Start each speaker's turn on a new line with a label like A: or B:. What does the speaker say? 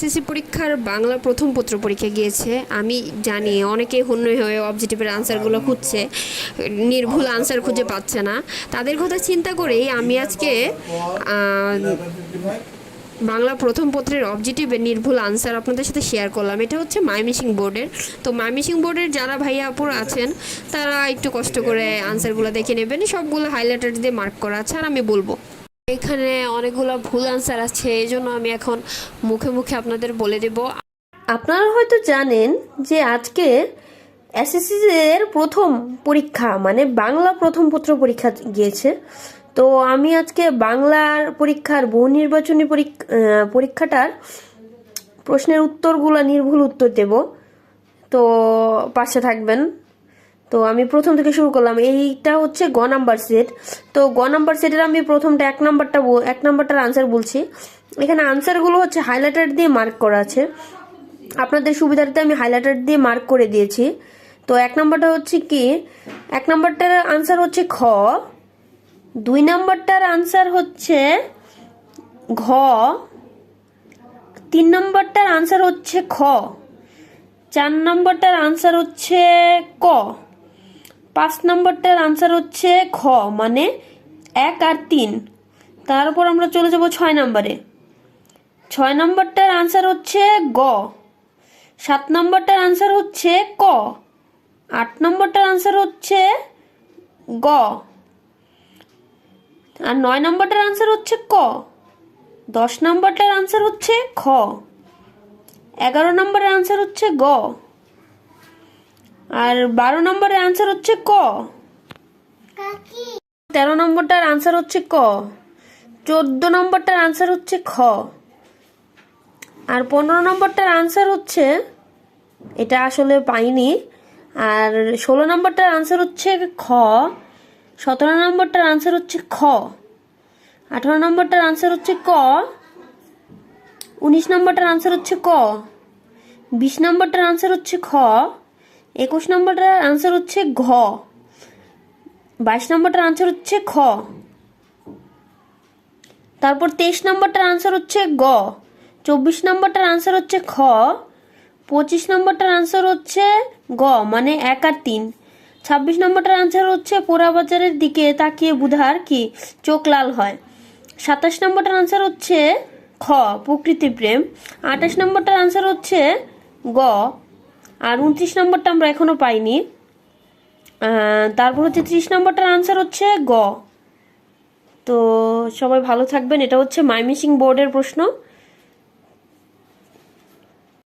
A: SSC পরীক্ষার বাংলা প্রথম পত্র পরীক্ষা গিয়েছে। আমি জানি অনেকেই হন্য হয়ে অবজেক্টিভের আনসারগুলো খুঁজছে, নির্ভুল আনসার খুঁজে পাচ্ছে না। তাদের কথা চিন্তা করেই আমি আজকে বাংলা প্রথম পত্রের অবজেক্টিভের নির্ভুল আনসার আপনাদের সাথে শেয়ার করলাম। এটা হচ্ছে ময়মনসিংহ বোর্ডের। তো ময়মনসিংহ বোর্ডের যারা ভাইয়া আপুরা আছেন তারা একটু কষ্ট করে আনসারগুলো দেখে নেবেন। সবগুলো হাইলাইটার দিয়ে মার্ক করা আছে, আর আমি বলবো এখানে অনেকগুলো ভুল আনসার আছে, এই জন্য আমি এখন মুখে মুখে আপনাদের বলে দেব।
B: আপনারা হয়তো জানেন যে আজকে এসএসসি এর প্রথম পরীক্ষা মানে বাংলা প্রথম পত্র পরীক্ষা গিয়েছে। তো আমি আজকে বাংলার পরীক্ষার বহু নির্বাচনী পরীক্ষাটার প্রশ্নের উত্তরগুলো নির্ভুল উত্তর দেব, তো পাশে থাকবেন। তো আমি প্রথম থেকে শুরু করলাম। এইটা হচ্ছে গ নাম্বার সেট। তো গ নাম্বার সেটের আমি প্রথমটা এক নাম্বারটার আনসার বলছি। এখানে আনসারগুলো হচ্ছে হাইলাইটার দিয়ে মার্ক করা আছে, আপনাদের সুবিধার্থে আমি হাইলাইটার দিয়ে মার্ক করে দিয়েছি। তো এক নাম্বারটা হচ্ছে কি, এক নাম্বারটার আনসার হচ্ছে খ, দুই নাম্বারটার আনসার হচ্ছে ঘ, তিন নাম্বারটার আনসার হচ্ছে খ, চার নাম্বারটার আনসার হচ্ছে ক, পাঁচ নাম্বারটার আনসার হচ্ছে খ মানে 1 আর 3। তারপর আমরা চলে যাব 6 নাম্বারে। 6 নাম্বারটার আনসার হচ্ছে গ, 7 নাম্বারটার আনসার হচ্ছে ক, 8 নাম্বারটার আনসার হচ্ছে গ, আর 9 নাম্বারটার আনসার হচ্ছে ক, 10 নাম্বারটার আনসার হচ্ছে খ, 11 নাম্বারের আনসার হচ্ছে গ, আর 12 নম্বরের আনসার হচ্ছে ক, 13 নম্বরটার আনসার হচ্ছে ক, 14 নম্বরটার আনসার হচ্ছে খ, আর 15 নম্বরটার আনসার হচ্ছে, এটা আসলে পাইনি, আর 16 নম্বরটার আনসার হচ্ছে খ, 17 নম্বরটার আনসার হচ্ছে খ, 18 নম্বরটার আনসার হচ্ছে ক, 19 নম্বরটার আনসার হচ্ছে ক, 20 নম্বরটার আনসার হচ্ছে খ, 21 নম্বরটার আনসার হচ্ছে ঘ, 22 নম্বরটার আনসার হচ্ছে খ, তারপর 23 নম্বরটার আনসার হচ্ছে গ, 24 নম্বরটার আনসার হচ্ছে খ, 25 নম্বরটার আনসার হচ্ছে গ মানে 1 আর 3, 26 নম্বরটার আনসার হচ্ছে পোড়া বাজারের দিকে তাকিয়ে বুধার কি চোখ লাল হয়, 27 নম্বরটার আনসার হচ্ছে খ প্রকৃতি প্রেম, 28 নম্বরটার আনসার হচ্ছে গ, আর 29 নম্বরটা আমরা এখনো পাইনি। তারপর হচ্ছে 30 নম্বরটার আনসার হচ্ছে গ। তো সবাই ভালো থাকবেন। এটা হচ্ছে ময়মনসিংহ বোর্ডের প্রশ্ন।